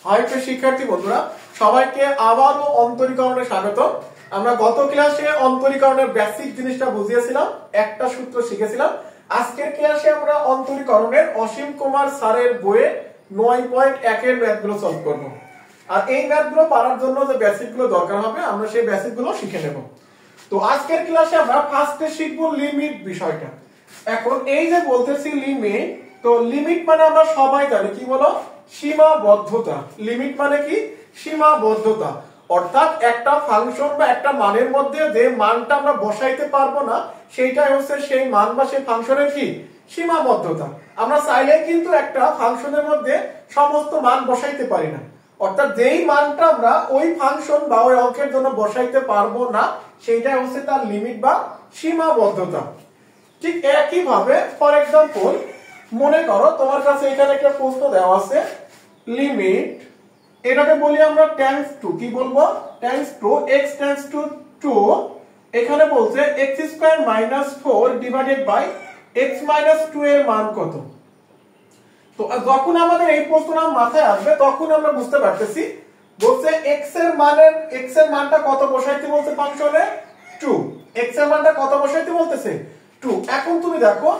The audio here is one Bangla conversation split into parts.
হাই প্রিয় শিক্ষার্থী বন্ধুরা, সবাইকে আবারও অন্তরীকরণে স্বাগত। আমরা গত ক্লাসে অন্তরীকরণের বেসিক জিনিসটা বুঝিয়েছিলাম, একটা সূত্র শিখেছিলাম। আজকের ক্লাসে আমরা অন্তরীকরণের অসীম কুমার স্যারের বইয়ে 9.1 এর ম্যাথগুলো সলভ করব। আর এই ম্যাথগুলো পারার জন্য যে বেসিকগুলো দরকার হবে আমরা সেই বেসিকগুলো শিখে নেব। তো আজকের ক্লাসে আমরা ফার্স্টে শিখব লিমিট বিষয়টা। এখন এই যে বলতেছি লিমিট, তো লিমিট মানে আমরা সবাই জানি কি বলো, সীমাবদ্ধতা। লিমিট মানে কি? সীমাবদ্ধতা। অর্থাৎ একটা ফাংশন বা একটা মানের মধ্যে যে মানটা আমরা বসাইতে পারবো না, সেইটাই হচ্ছে সেই মান বা সেই ফাংশনের কি সীমাবদ্ধতা। আমরা চাইলে কিন্তু একটা ফাংশনের মধ্যে সমস্ত মান বসাইতে পারি না। অর্থাৎ যেই মানটা আমরা ওই ফাংশন বা ওই অঙ্কের জন্য বসাইতে পারবো না, সেইটাই হচ্ছে তার লিমিট বা সীমাবদ্ধতা। ঠিক একই ভাবে ফর এক্সাম্পল মনে করো তোমার কাছে এখানে একটা প্রশ্ন দেওয়া আছে, লিমিট এটাকে বলি আমরা টেন্ডস টু, কি বলবো, tends to x tends to 2। এখানে বলছে x² - 4 ডিভাইডেড বাই x - 2 এর মান কত। তো যখন আমাদের এই প্রশ্নটা মাথায় আসবে তখন আমরা বুঝতে পারতেছি, বলছে x এর মানটা কত বসাইতে বলছে ফাংশনে 2। x এর মানটা কত বসাইতে বলতেছে 2। এখন তুমি দেখো,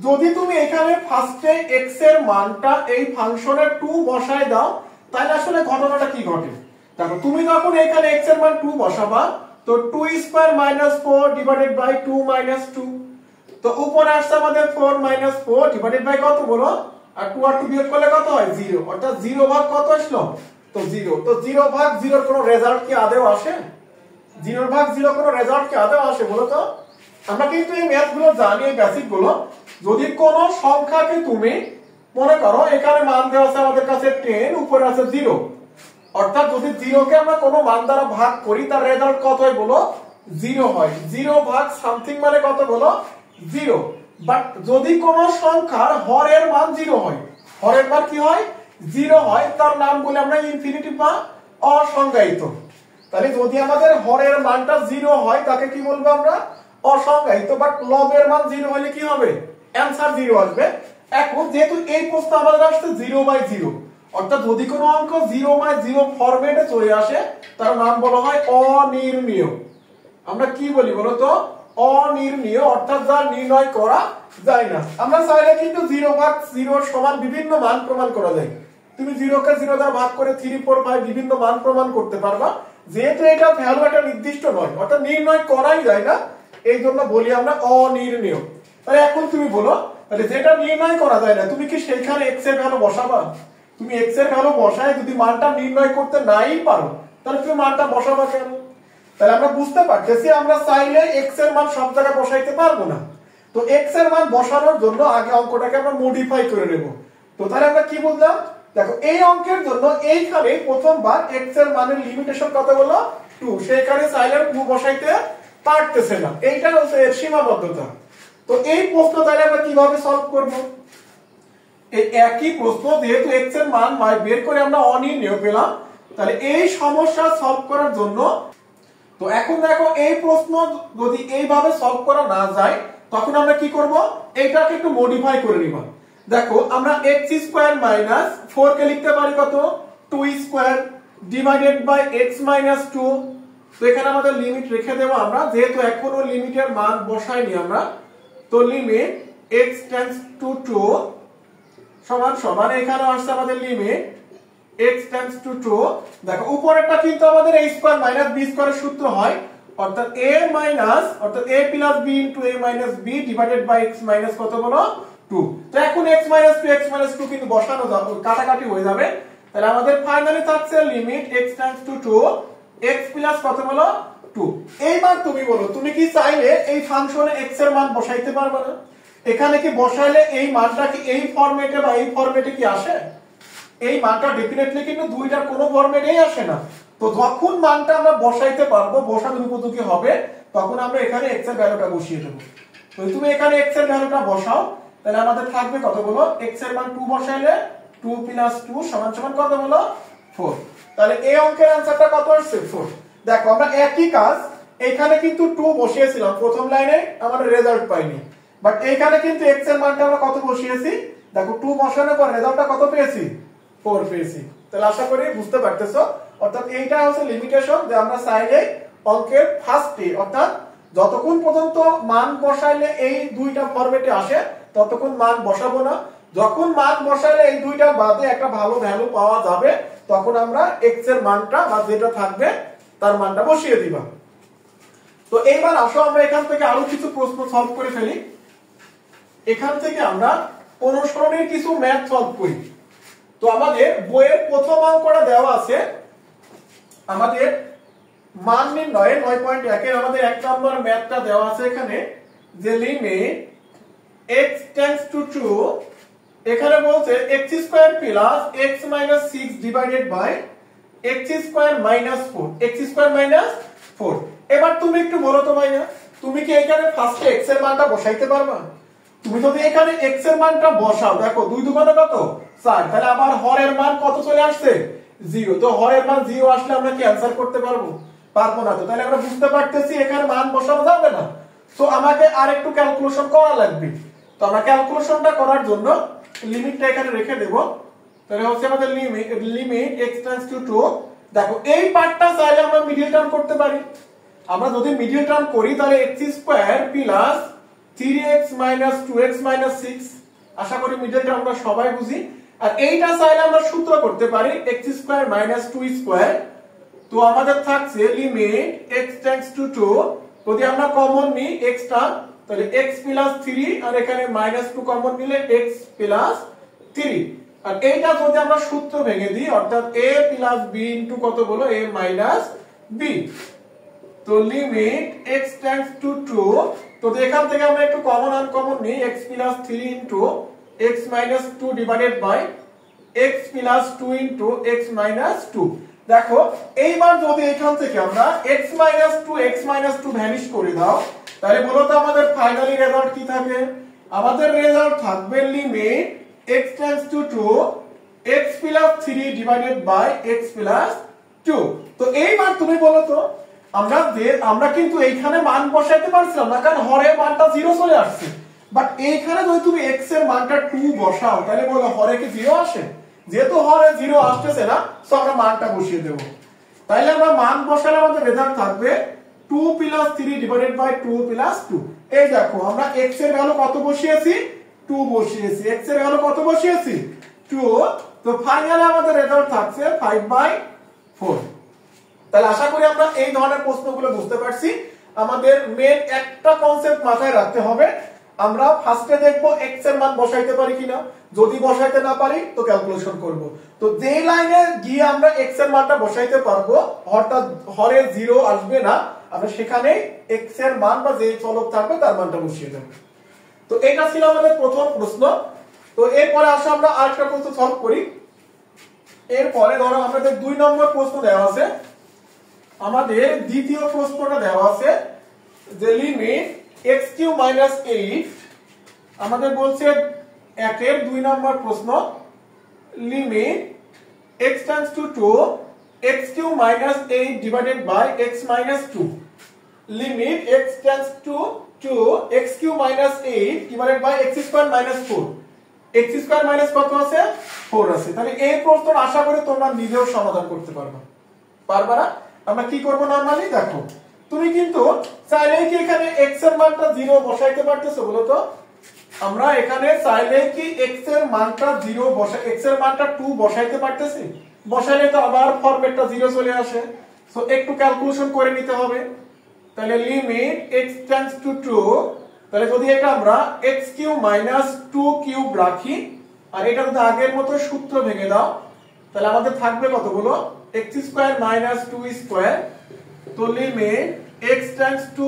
যদি তুমি এখানে ফার্স্টে x এর মানটা এই ফাংশনের 2 বসায় দাও, তাহলে আসলে ঘটনাটা কি ঘটে দেখো। তুমি যখন এখানে x এর মান 2 বসাবা, তো 2² - 4 ডিভাইডেড বাই 2 - 2। তো উপরে আসছে আমাদের 4 - 4 ডিভাইডেড বাই কত বলো, আর 2 আর 2 বিয়োগ করলে কত হয় 0। অর্থাৎ 0 ভাগ কত আসলো, তো 0। তো 0 ভাগ 0 এর কোনো রেজাল্ট কি আদৌ আসে? 0 ভাগ 0 কোনো রেজাল্ট কি আদৌ আসে বলো তো? আমরা কিন্তু এই ম্যাথ গুলো জানি, এই বেসিক গুলো। যদি কোন সংখ্যাকে তুমি মনে করো এখানে মান দেওয়া আছে আমাদের কাছে 10, উপরে আছে 0, অর্থাৎ যদি 0 কে আমরা কোনো মান দ্বারা ভাগ করি তার রেজাল্ট কত হয় বলো, 0 হয়। 0 ভাগ সামথিং মানে কত বলো, 0। বাট যদি কোন সংখ্যার হরের মান 0 হয়, হরের মান কি হয় 0 হয়, তার নাম বলে আমরা ইনফিনিটিভ বা অসংজ্ঞায়িত। তাহলে যদি আমাদের হরের মানটা 0 হয় তাকে কি বলবো আমরা, অসংজ্ঞায়িত। বাট লবের মান 0 হলে কি হবে, অ্যানসার 0 আসবে। এখন যেহেতু এই প্রশ্ন আমাদের আসছে 0/0, অর্থাৎ যদি কোনো অঙ্ক 0/0 ফরম্যাটে চলে আসে তার নাম বলা হয় অনির্ণীয়। আমরা কি বলি বলো তো, অনির্ণীয়, অর্থাৎ যা নির্ণয় করা যায় না। আমরা চাইলে কিন্তু 0/0 সমান বিভিন্ন মান প্রমাণ করা যায়। তুমি 0 কে 0 দ্বারা ভাগ করে 3, 4, 5 বিভিন্ন মান প্রমাণ করতে পারবা। যেহেতু এটা ভ্যালু একটা নির্দিষ্ট নয়, অর্থাৎ নির্ণয় করাই যায় না, এই জন্য বলি আমরা অনির্ণীয়। তাহলে এখন তুমি বলো, তাহলে যেটা নির্ণয় করা যায় না তুমি কি সেখানে x এর ভ্যালু বসাবা? তুমি x এর ভ্যালু বসায় যদি মানটা নির্ণয় করতে নাই পারো, তাহলে তুমি মানটা বসাবা কেন? তাহলে আমরা বুঝতে পারতেছি আমরা চাইলে x এর মান সব জায়গায় বসাইতে পারবো না। তো x এর মান বসানোর জন্য আগে অঙ্কটাকে আমরা মডিফাই করে নেব। তো তাহলে আমরা কি বুঝলাম, দেখো এই অঙ্কের জন্য এইখানে প্রথমবার x এর মানের লিমিটেশন কত বলো 2, সেখানে চাইলে 2 বসাইতে পারতেছে না, এইটা হচ্ছে এর সীমাবদ্ধতা। তো এই প্রশ্ন তাহলে আমরা কিভাবে সলভ করব? এই একই প্রশ্ন, যেহেতু x এর মান বের করে আমরা অনির্ণীয় পেলাম, তাহলে এই সমস্যা সলভ করার জন্য, তো এখন দেখো এই প্রশ্ন যদি এইভাবে সলভ করা না যায় তখন আমরা কি করব, এইটাকে একটু মডিফাই করে নিব। দেখো আমরা x² - 4 কে লিখতে পারি কত, 2² ডিভাইডেড বাই x - 2। তো এখানে আমাদের লিমিট রেখে দেব আমরা, যেহেতু এখনো লিমিটের মান বসাইনি আমরা। তো লিমিট x টেন্ডস টু 2 সমান সমান এখানে আসছে আমাদের লিমিট x টেন্ডস টু 2। দেখো উপরেরটা কিন্তু আমাদের a² - b² এর সূত্র হয়, অর্থাৎ a plus b into a minus b divided by x minus কত বলো 2। তো এখন x - 2 কিন্তু বসানো যাবে, কাটাকাটি হয়ে যাবে। তাহলে আমাদের ফাইনালি থাকছে limit x tends to 2 x plus কত বলো 2। এইবার তুমি বলো, তুমি কি চাইলে এই ফাংশনে x এর মান বসাইতে পারবে না? এখানে কি বসাইলে এই মানটা কি এই ফরম্যাটে বা এই ফরম্যাটে কি আসে? এই মানটা ডেফিনেটলি কিন্তু দুইটার কোনো ফরম্যাটেই আসে না। তো যখন মানটা আমরা বসাইতে পারবো, বসানোর উপযোগী হবে, তখন আমরা এখানে x এর ভ্যালুটা বসিয়ে দেব। তো তুমি এখানে x এর ভ্যালুটা বসাও, তাহলে আমাদের থাকবে কত বলো, x এর মান 2 বসাইলে 2 প্লাস 2 সমান সমান কত বলো 4। তাহলে এই অঙ্কের অ্যানসারটা কত আসছে 4। দেখো আমরা একই কাজ এখানে কিন্তু 2 বসিয়েছিলাম প্রথম লাইনে, আমাদের রেজাল্ট পাইনি। বাট এইখানে কিন্তু x এর মানটা আমরা কত বসিয়েছি, দেখো 2 বসানোর পর রেজাল্টটা কত পেয়েছি 4 পেয়েছি। তাহলে আশা করি বুঝতে পারতেছো। অর্থাৎ এইটা হচ্ছে লিমিটেশন যে আমরা চাইলে অঙ্কের ফার্স্টে অর্থাৎ যতক্ষণ পর্যন্ত মান বসাইলে এই দুইটা ফরম্যাটে আসে ততক্ষণ মান বসাবো না। যখন মান বসাইলে এই দুইটা বাদে একটা ভালো ভ্যালু পাওয়া যাবে তখন আমরা x এর মানটা বা যেটা থাকবে তার মানটা বসিয়ে দিবা। তো এইবার আসো আমরা এখান থেকে আরো কিছু প্রশ্ন সলভ করে ফেলি। এখান থেকে আমরা অনুসরণের কিছু ম্যাথ সলভ করি। তো আমাদের বইয়ের প্রথম অঙ্কটা দেওয়া আছে আমাদের মান নির্ণয়ে 9.1 এর আমাদের 1 নম্বর ম্যাথটা দেওয়া আছে এখানে যে লিমিট x টেন্ডস টু 2 এখানে বলছে x² plus x minus 6 divided by x² minus 4 x² minus 4। এবার তুমি একটু বলো তো ভাইয়া তুমি কি এখানে ফার্স্টে x এর মানটা বসাইতে পারবা? তুমি যদি এখানে x এর মানটা বসাও দেখো 2 দুগুণে কত 4 তাহলে আবার হরের মান কত চলে আসছে 0। তো হরের মান 0 আসলে আমরা কি অ্যানসার করতে পারবো? পারবো না। তো তাহলে আমরা বুঝতে পারতেছি এখানে মান বসানো যাবে না। সো আমাকে আরেকটু ক্যালকুলেশন করা লাগবে। তো আমরা ক্যালকুলেশনটা করার জন্য লিমিটটা এখানে রেখে দেব। তাহলে হচ্ছে আমাদের লিমিট x টেন্ডস টু 2। দেখো এই পার্টটা চাইলে আমরা মিডল টার্ম করতে পারি। আমরা যদি মিডল টার্ম করি তাহলে x² plus 3x minus 2x minus 6 আশা করি মিডল টার্ম আমরা সবাই বুঝি। আর এইটা চাইলে আমরা সূত্র করতে পারি x² মাইনাস 2 স্কয়ার। তো আমাদের থাকছে লিমিট x টেন্ডস টু 2 যদি আমরা কমন নিই x টা তাহলে x প্লাস 3 আর এখানে মাইনাস 2 কমন নিলে x প্লাস 3। আর এইটা যদি আমরা সূত্র ভেঙে দিই অর্থাৎ a প্লাস b ইনটু কত বলো a মাইনাস b। তো লিমিট x টেন্ডস টু 2 তো এখান থেকে আমরা একটু কমন আনকমন নিই x plus 3 into x minus 2 divided by x plus 2 into x minus 2। দেখো এইবার যদি এখান থেকে আমরা x মাইনাস 2 ভ্যানিশ করে দাও তাহলে বলো তো আমাদের ফাইনালি রেজাল্ট কি থাকবে? আমাদের রেজাল্ট থাকবে limit x tends to 2 x plus 3 divided by x plus 2। তো এইবার তুমি বলো তো আমরা কিন্তু এইখানে মান বসাইতে পারছিলাম না কারণ হরের মানটা 0 চলে আসছে। বাট এইখানে যদি তুমি x এর মানটা 2 বসাও তাহলে বলো হরে কি 0 আসে? যেহেতু হরে 0 আসতেছে না সো আমরা মানটা বসিয়ে দেব। তাইলে আমরা মান বসালে আমাদের রেজাল্ট থাকবে 2 প্লাস 3 ডিভাইডেড বাই 2 প্লাস 2। এই দেখো আমরা x এর ভ্যালু কত বসিয়েছি 2 বসিয়েছি, x এর ভ্যালু কত বসিয়েছি 2। তো ফাইনালি আমাদের রেজাল্ট থাকছে 5/4। তাহলে আশা করি আমরা এই ধরনের প্রশ্নগুলো বুঝতে পারছি। আমাদের মেন একটা কনসেপ্ট মাথায় রাখতে হবে আমরা ফার্স্টে দেখব x এর মান বসাইতে পারি কিনা। যদি বসাইতে না পারি তো ক্যালকুলেশন করব। তো যে লাইনে গিয়ে আমরা x এর মানটা বসাইতে পারবো অর্থাৎ হরে 0 আসবে না আমরা সেখানে x এর মান বা যে চলক থাকবে তার মানটা বসিয়ে দেব। তো এটা ছিল আমাদের প্রথম প্রশ্ন। তো এরপরে আসলে আমরা আরেকটা প্রশ্ন সলভ করি। এরপরে ধরো আমাদের 2 নম্বর প্রশ্ন দেওয়া আছে। আমাদের দ্বিতীয় প্রশ্নটা দেওয়া আছে যে লিমিট x³ মাইনাস 8 আমাদের বলছে 1 এর 2 নম্বর প্রশ্ন limit x tends to 2 x³ minus 8 divided by x minus 2। Limit x tends to 2 x³ minus 8 divided by x² minus 4। x² minus কত আছে 4 আছে। তাহলে এই প্রশ্নটা আশা করি তোমরা নিজেও সমাধান করতে পারবে। পারবা না? আমরা কি করব নরমালি দেখো তুমি কিন্তু চাইলেই কি এখানে x এর মানটা 0 বসাইতে পারতেছো বলো তো? আমরা এখানে চাইলেই কি x এর মানটা 0 x এর মানটা 2 বসাইতে পারতেছি? বসাইলে তো আবার ফরম্যাটটা 0 চলে আসে। সো একটু ক্যালকুলেশন করে নিতে হবে। তাহলে লিমিট x টেন্ডস টু 2 তাহলে যদি এটা আমরা x³ মাইনাস 2 কিউব রাখি আর এটা যদি আগের মতো সূত্র ভেঙে দাও তাহলে আমাদের থাকবে কত বলো x² মাইনাস 2 স্কয়ার। তো লিমিট x টেন্ডস টু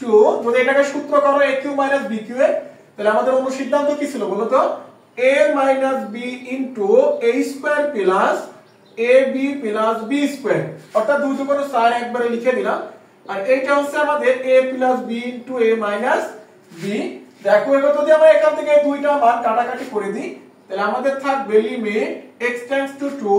2 যদি এটাকে সূত্র করো a³ মাইনাস b³ তাহলে আমাদের অনুসিদ্ধান্ত কি ছিল বলো তো a minus b into a square plus ab plus b square. অর্থাৎ দুই দুগুণে 4 একবারে লিখে দিলাম। আর এইটা হচ্ছে আমাদের a plus b into a minus b। দেখো এবার যদি আমরা এখান থেকে এই দুইটা মান কাটাকাটি করে দিই তাহলে আমাদের থাকবে limit x tends to 2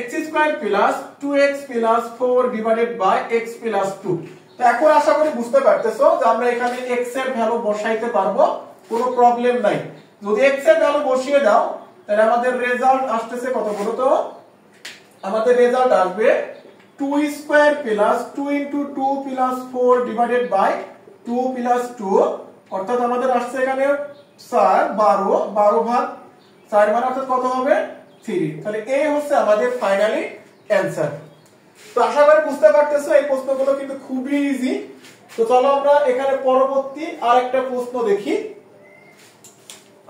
x² plus 2x plus 4 divided by x plus 2। তো এখন আশা করি বুঝতে পারতেছো যে আমরা এখানে x এর ভ্যালু বসাইতে পারবো, কোনো প্রবলেম নাই। যদি x এর ভ্যালু বসিয়ে দাও তাহলে আমাদের রেজাল্ট আসতেছে কত বলো তো আমাদের রেজাল্ট আসবে 2 square plus 2 into 2 plus 4 divided by 2 plus 2, অর্থাৎ আমাদের আসছে এখানে 4 12 ভাগ 4 মানে অর্থাৎ কত হবে 3। তাহলে এই হচ্ছে আমাদের ফাইনালি অ্যানসার। তো আশা করি বুঝতে পারতেছো এই প্রশ্নগুলো কিন্তু খুবই ইজি। তো চলো আমরা এখানে পরবর্তী আরেকটা প্রশ্ন দেখি।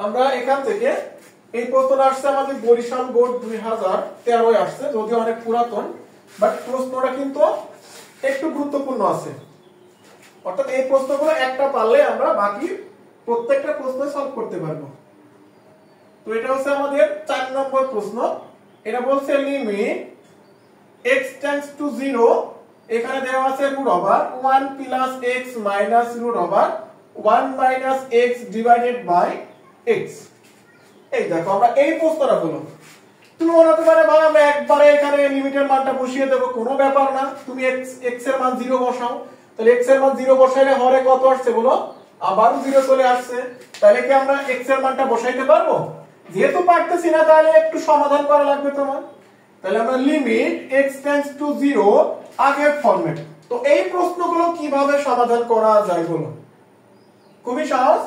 আমরা এখান থেকে এই প্রশ্নটা আসছে আমাদের বরিশাল বোর্ড 2013 আসছে, যদিও অনেক পুরাতন, বাট প্রশ্নটা কিন্তু একটু গুরুত্বপূর্ণ আছে। অর্থাৎ এই প্রশ্নগুলো একটা পারলে আমরা বাকি প্রত্যেকটা প্রশ্ন সলভ করতে পারবো। তো এটা হচ্ছে আমাদের 4 নম্বর প্রশ্ন। এটা বলছে লিমিট x টেন্ডস টু 0, এখানে দেওয়া আছে √1 plus x minus √1 minus x divided by x। এই দেখো আমরা এই প্রশ্নটা হলো, তুমি মনে হতে পারে ভাই আমরা একবারে এখানে লিমিটের মানটা বসিয়ে দেব, কোনো ব্যাপার না। তুমি x এর মান 0 বসাও, তাহলে x এর মান 0 বসাইলে হরে কত আসছে বলো, আবার 0 চলে আসছে। তাহলে কি আমরা x এর মানটা বসাইতে পারবো? যেহেতু পারতেছি না তাহলে একটু সমাধান করা লাগবে তোমার। তাহলে আমরা লিমিট x টেন্ডস টু 0 আগের ফরম্যাট। তো এই প্রশ্নগুলো কিভাবে সমাধান করা যায় বলো? খুবই সহজ।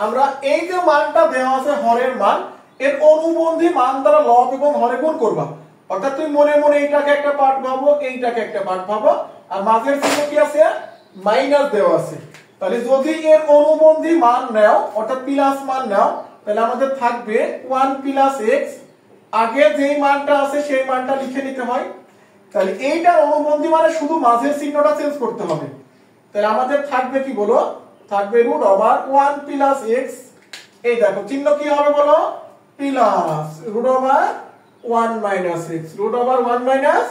আমরা এই যে মানটা দেওয়া আছে হরের মান, এর অনুবন্ধী মান দ্বারা লব এবং হরে গুণ করবা। অর্থাৎ তুমি মনে মনে এইটাকে একটা পার্ট ভাবো, এইটাকে একটা পার্ট ভাবো, আর মাঝের দিকে কি আছে মাইনাস দেওয়া আছে। তাহলে যদি এর অনুবন্ধী মান নাও অর্থাৎ প্লাস মান নাও, তাহলে আমাদের থাকবে 1 প্লাস x, আগে যেই মানটা আছে সেই মানটা লিখে নিতে হয়। তাহলে এইটার অনুবন্ধী মানে শুধু মাঝের চিহ্নটা চেঞ্জ করতে হবে। তাহলে আমাদের থাকবে কি বলো, থাকবে √1 প্লাস x, এই দেখো চিহ্ন কি হবে বলো, plus √1 minus x, √1 minus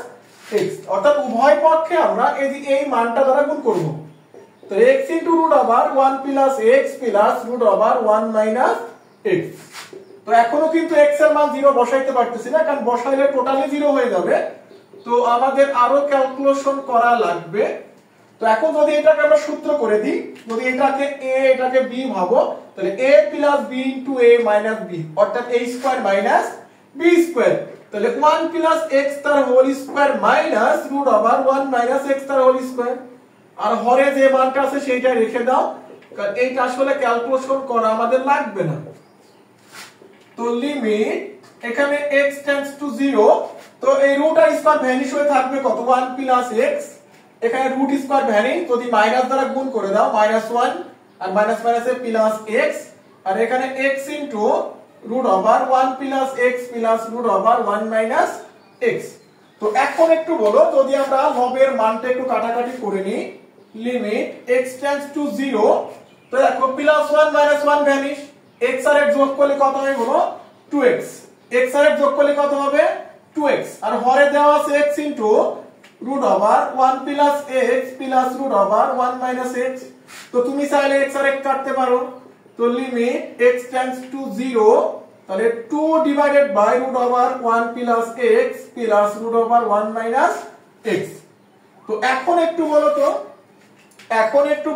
x, অর্থাৎ উভয় পক্ষে আমরা এই মানটা দ্বারা গুণ করব। তো x into √1 plus x plus √1 minus x। তো এখনো কিন্তু x এর মান 0 বসাইতে পারতেছি না, কারণ বসাইলে টোটালি 0 হয়ে যাবে। তো আমাদের আরো ক্যালকুলেশন করা লাগবে। তো এখন যদি এটাকে আমরা সূত্র করে দিই, যদি এটাকে a এটাকে b ভাবো, তাহলে a plus b into a minus b, অর্থাৎ a square minus b square. তাহলে 1 প্লাস x তার whole square minus √1 minus x তার হোল স্কয়ার। আর হরে যে মানটা আছে সেইটা রেখে দাও, কারণ এইটা আসলে ক্যালকুলেশন করা আমাদের লাগবে না। তো লিমিট এখানে x টেন্ডস টু 0, তো এই রুট আর স্কয়ার ভ্যানিশ হয়ে থাকবে কত 1 প্লাস x, এখানে রুট স্কয়ার ভ্যানিশ, যদি মাইনাস দ্বারা গুণ করে দাও -1 আর মাইনাস মাইনাসে প্লাস x, আর এখানে x into √1 plus x plus √1 minus x। তো এখন একটু বলো, যদি আমরা লবের মানটা একটু কাটাকাটি করে নিই, লিমিট x টেন্ডস টু 0, তো দেখো +1 -1 ভ্যানিশ, x আর x যোগ করলে কত হবে বলো 2x, x আর x যোগ করলে কত হবে 2x, আর হরে দেওয়া আছে x into √1 plus x plus √1 minus x। তো তুমি চাইলে x আর x কাটতে পারো। তো লিমিট x টেন্ডস টু 0, তাহলে 2 divided by √1 plus x plus √1 minus x। তো এখন একটু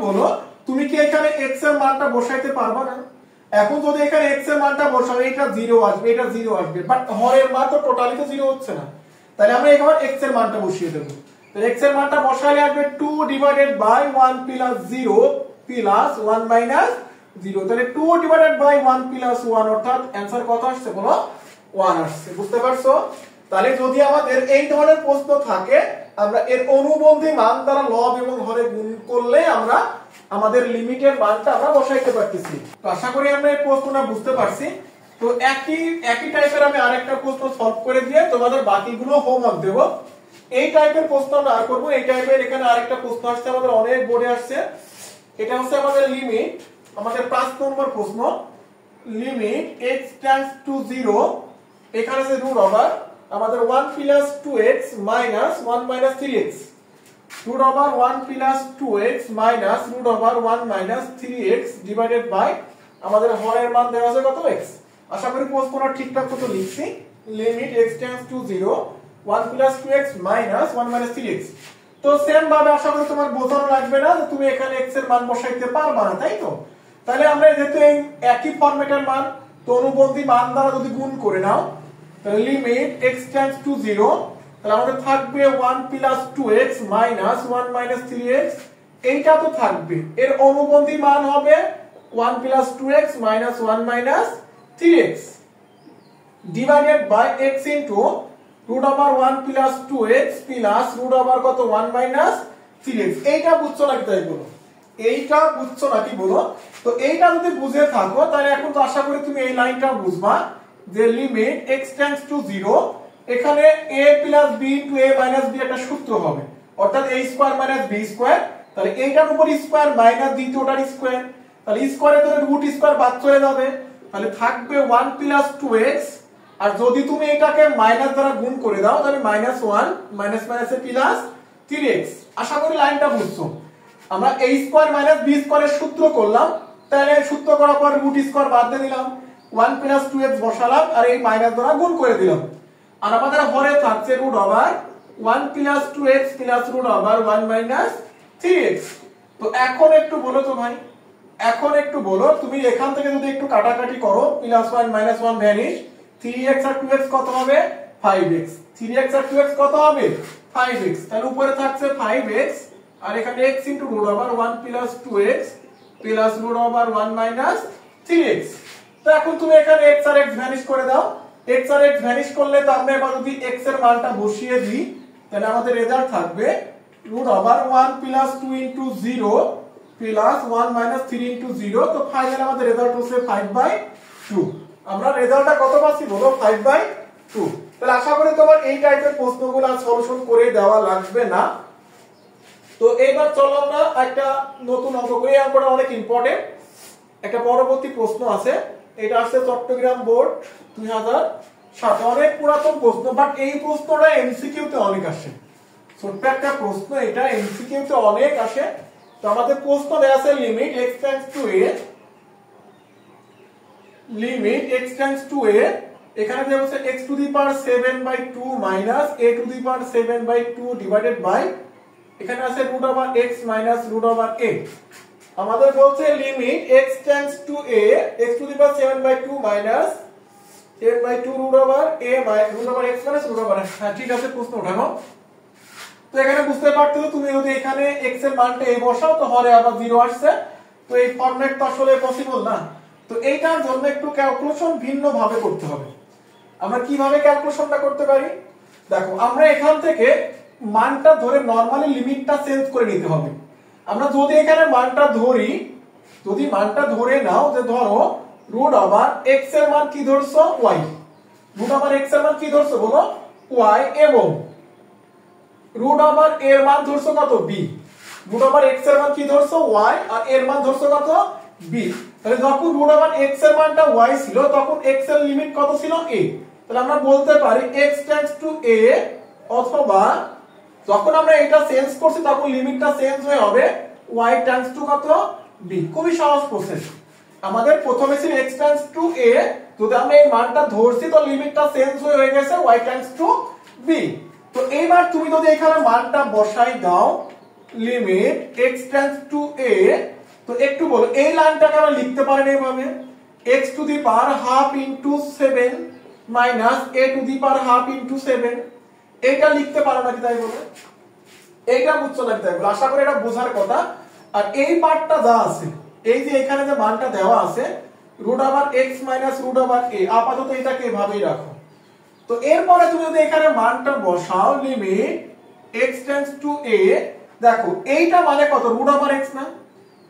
বলো তুমি কি এখানে x এর মানটা বসাইতে পারবা না? এখন যদি এখানে x এর মানটা বসাও, এটা 0 আসবে, এটা 0 আসবে, বাট হরের মান তো টোটালি তো 0 হচ্ছে না। তাহলে আমরা এখানে x এর মানটা বসিয়ে দেব। তো x এর মানটা বসালে আসবে 2 divided by 1 plus 0 plus 1 minus 0। তাহলে 2 ডিভাইডেড বাই 1 প্লাস 1, অর্থাৎ आंसर কত আসছে বলো 1 আসছে। বুঝতে পারছো? তাহলে যদি আমাদের এই ধরনের প্রশ্ন থাকে, আমরা এর অনুবন্ধী মান দ্বারা লব এবং হরে গুণ করলে আমরা আমাদের লিমিটের মানটা আমরা বসাইতে পারতেছি। তো আশা করি আমরা এই প্রশ্নটা বুঝতে পারছি। তো একই টাইপের আমি আরেকটা প্রশ্ন সলভ করে দিয়ে তোমাদের বাকিগুলো হোমওয়ার্ক দেব। এই টাইপের প্রশ্ন আমরা আর করব। এই টাইপের এখানে আরেকটা প্রশ্ন আসছে, আমাদের অনেক বোর্ডে আসছে। এটা হচ্ছে আমাদের লিমিট, আমাদের 5 নম্বর প্রশ্ন, লিমিট x টেন্ডস টু 0, এখানে আছে √, আমাদের 1 plus 2x minus 1 minus 3x, √1 plus 2x minus √1 minus 3x divided by আমাদের হরের মান দেওয়া আছে কত x। আশা করি প্রশ্নটা ঠিকঠাক মতো লিখছি। Limit x tends two 0, 1 plus 2x minus 1 minus 3x। তো সেম ভাবে আশা করি তোমার বোঝানো লাগবে না যে তুমি এখানে x এর মান বসাইতে পারবা না, তাই তো? তাহলে আমরা যেহেতু এই একই ফরম্যাটের মান, তো অনুবন্ধী মান দ্বারা যদি গুণ করে নাও, তাহলে লিমিট x টেন্ডস টু 0, তাহলে আমাদের থাকবে 1 plus 2x minus 1 minus 3x, এইটা তো থাকবে, এর অনুবন্ধী মান হবে 1 plus 2x minus 1 minus 3x divided by x into root over 1 plus 2x plus root over কত 1 মাইনাস 3x। এইটা বুঝছো নাকি তাই বলো, এইটা বুঝছো নাকি বলো। তো এইটা যদি বুঝে থাকো তাহলে এখন তো আশা করি তুমি এই লাইনটা বুঝবা যে লিমিট x টেন্ডস টু 0, এখানে a plus b into a minus b একটা সূত্র হবে, অর্থাৎ a square minus b square. তাহলে এইটার উপর স্কয়ার মাইনাস দ্বিতীয়টার স্কয়ার, তাহলে স্কয়ারে তো রুট স্কয়ার বাদ চলে যাবে, তাহলে থাকবে 1 প্লাস 2x, আর যদি তুমি এটাকে মাইনাস দ্বারা গুণ করে দাও তাহলে মাইনাস 1 মাইনাস মাইনাসে প্লাস 3x। আশা করি লাইনটা বুঝছো। আমরা a স্কয়ার মাইনাস b স্কয়ারের সূত্র করলাম, তাহলে সূত্র করার পর রুট স্কয়ার বাদ দিয়ে দিলাম, 1 প্লাস 2x বসালাম আর এই মাইনাস দ্বারা গুণ করে দিলাম, আর আমাদের হরে থাকছে root over 1 plus 2x plus root over 1 minus 3x। তো এখন একটু বলো তো ভাই, এখন একটু বলো, তুমি এখান থেকে যদি একটু কাটাকাটি করো, প্লাস 1 মাইনাস 1 ভ্যানিশ, 3x আর 2x কত হবে 5x, 3x আর 2x কত হবে 5x, তাহলে উপরে থাকছে 5x আর এখানে x into root over 1 plus 2x plus root over 1 minus 3x। তো এখন তুমি এখানে x আর x ভ্যানিশ করে দাও, x আর x ভ্যানিশ করলে তো আমরা এবার যদি x এর মানটা বসিয়ে দিই তাহলে আমাদের রেজাল্ট থাকবে root over 1 plus 2 into 0 plus 1 minus 3 into 0। তো ফাইনাল আমাদের রেজাল্ট হচ্ছে 5/2। আমরা রেজাল্টটা কত পাচ্ছি বলো 5/2। তাহলে আশা করি তোমার এই টাইপের প্রশ্নগুলো সলিউশন করে দেওয়া লাগবে না। তো এইবার চলো আমরা একটা নতুন অঙ্ক করি, এই অঙ্কটা অনেক ইম্পর্টেন্ট, একটা পরবর্তী প্রশ্ন আছে, এটা আসছে চট্টগ্রাম বোর্ড 2007, অনেক পুরাতন প্রশ্ন, বাট এই প্রশ্নটা এমসিকিউ তে অনেক আসে, ছোট্ট একটা প্রশ্ন, এটা এমসিকিউ তে অনেক আসে। তো আমাদের প্রশ্ন দেয়া আছে limit x tends to a, limit x tends to a, এখানে দেয়া হচ্ছে x to the power 7/2 minus a to the power 7/2 divided by এখানে আছে root over x minus root over a। আমাদের বলছে limit x tends to a, x to the power 7/2 minus 7/2 root over a root over x minus root over, হ্যাঁ ঠিক আছে প্রশ্ন উঠানো। তো এখানে বুঝতে পারতেছো তুমি যদি এখানে x এর মানটা a বসাও তো হরে আবার 0 আসছে, তো এই ফরম্যাট তো আসলে পসিবল না। তো এইটার জন্য একটু ক্যালকুলেশন ভিন্ন ভাবে করতে হবে। আমরা কিভাবে ক্যালকুলেশনটা করতে পারি, দেখো আমরা এখান থেকে মানটা ধরে নরমালি লিমিটটা চেঞ্জ করে নিতে হবে। আমরা যদি এখানে মানটা ধরি, যদি মানটা ধরে নাও যে ধরো রুট ওভার x এর মান কি ধরছো y, রুট ওভার x এর মান কি ধরছো বলো y, এবং রুট ওভার এর মান ধরছো কত b, রুট ওভার x এর মান কি ধরছো y আর এর মান ধরছো কত b। তাহলে যখন রুট ওভার x এর মানটা y ছিল তখন x এর লিমিট কত ছিল a, তাহলে আমরা বলতে পারি x টেন্ডস টু a, অথবা যখন আমরা এটা চেঞ্জ করছি তখন লিমিটটা চেঞ্জ হয়ে হবে y টেন্ডস টু কত b। খুবই সহজ প্রসেস, আমাদের প্রথমে ছিল x টেন্ডস টু a, যদি আমরা এই মানটা ধরছি তো লিমিটটা চেঞ্জ হয়ে গেছে y টেন্ডস টু b। তো এইবার তুমি যদি এখানে মানটা বসাই দাও limit x tends to a, তো একটু বলো এই লাইনটাকে আমরা লিখতে পারি এইভাবে x to the power half into 7 minus a to the power half into 7, এইটা লিখতে পারো নাকি তাই বলো, এইটা বুঝছো নাকি তাই বলো, আশা করি এটা বোঝার কথা। আর এই পার্টটা যা আছে, এই যে এখানে যে মানটা দেওয়া আছে root over x minus root over a, আপাতত এটাকে এভাবেই রাখো। তো এরপরে তুমি যদি এখানে মানটা বসাও limit x tends to a, দেখো এইটা মানে কত রুট ওভার x না,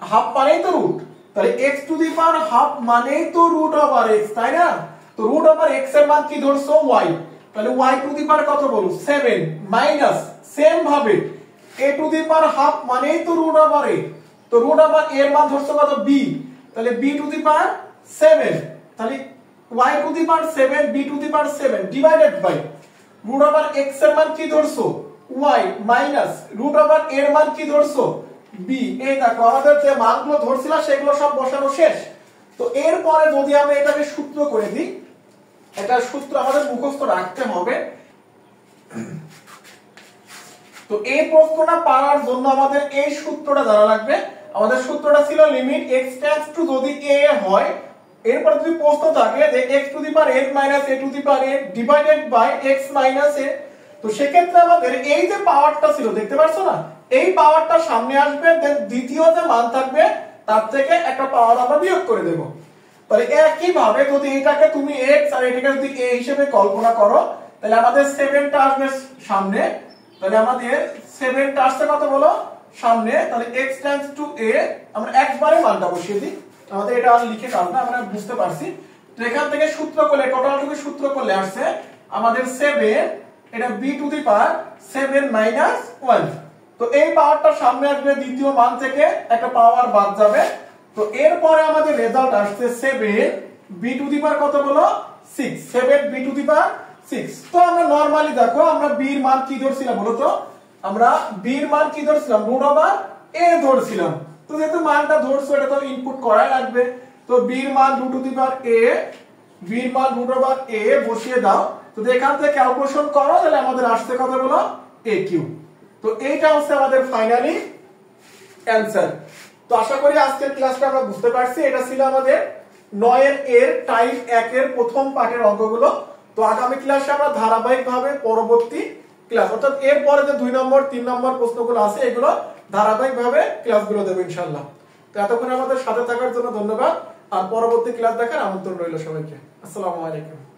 হাফ মানেই তো রুট, তাহলে x to the power half মানেই তো রুট ওভার x, তাই না। তো রুট ওভার x এর মান কি ধরছো y, তাহলে y টু দি পাওয়ার কত বলো 7 মাইনাস সেম ভাবে a to the power half মানেই তো রুট ওভার a, তো রুট ওভার এর মান ধরছো কত b, তাহলে b টু দি পাওয়ার 7, তাহলে y to the power 7 b to the power 7 divided by root over x এর মান কি ধরছো y মাইনাস রুট ওভার এর মান কি ধরছো b। এই দেখো আমাদের যে মানগুলো ধরছিলা সেগুলো সব বসানো শেষ। তো এরপরে যদি আমরা এটাকে সূত্র করে দিই, এটা সূত্র আমাদের মুখস্থ রাখতে হবে। তো এই প্রশ্নটা পারার জন্য আমাদের এই সূত্রটা জানা লাগবে। আমাদের সূত্রটা ছিল লিমিট x টেন্ডস টু যদি a হয়, এরপর যদি প্রশ্ন থাকে যে x to the power n minus a to the power a divided by x minus a, তো সেক্ষেত্রে আমাদের এই যে পাওয়ারটা ছিল দেখতে পাচ্ছ না, এই পাওয়ারটা সামনে আসবে, দেন দ্বিতীয় যে মান থাকবে তার থেকে একটা পাওয়ার আমরা বিয়োগ করে দেব। তাহলে একই ভাবে যদি এটাকে তুমি x আর এটাকে যদি a হিসেবে কল্পনা করো, তাহলে আমাদের 7 টা আসবে সামনে, তাহলে আমাদের 7 টা আসছে কত বলো সামনে, তাহলে x টেন্ডস টু a, আমরা x বারে মানটা বসিয়ে দিই, আমাদের এটা আর লিখে কাজ না, আমরা বুঝতে পারছি। তো এখান থেকে সূত্র করলে টোটালটুকু সূত্র করলে আসছে আমাদের 7, এটা b to the power 7 minus 1। তো এই পাওয়ারটা সামনে আসবে, দ্বিতীয় মান থেকে একটা পাওয়ার বাদ যাবে। তো এরপরে আমাদের রেজাল্ট আসছে 7 b টু দি পাওয়ার কত বলো 6, 7 b টু দি পাওয়ার 6। তো আমরা নরমালি দেখো আমরা b এর মান কি ধরছিলাম বলো তো, আমরা b এর মান কি ধরছিলাম রুট ওভার a ধরছিলাম। তো যেহেতু মানটা ধরছো এটা তো ইনপুট করাই লাগবে, তো b এর মান root to the power a, b এর মান রুট ওভার a বসিয়ে দাও। তো এখান থেকে ক্যালকুলেশন করো, তাহলে আমাদের আসছে কত বলো a কিউব। তো এইটা হচ্ছে আমাদের ফাইনালি অ্যানসার। তো আশা করি আজকের ক্লাসটা আমরা বুঝতে পারছি। এটা ছিল আমাদের 9 এর টাইপ 1 এর প্রথম পার্টের অঙ্কগুলো। তো আগামী ক্লাসে আমরা ধারাবাহিকভাবে পরবর্তী ক্লাস অর্থাৎ এর পরে যে 2 নম্বর 3 নম্বর প্রশ্নগুলো আছে এগুলো ধারাবাহিকভাবে ক্লাসগুলো দেব ইনশাআল্লাহ। তো এতক্ষণ আমাদের সাথে থাকার জন্য ধন্যবাদ, আর পরবর্তী ক্লাস দেখার আমন্ত্রণ রইল সবাইকে। আসসালামু আলাইকুম।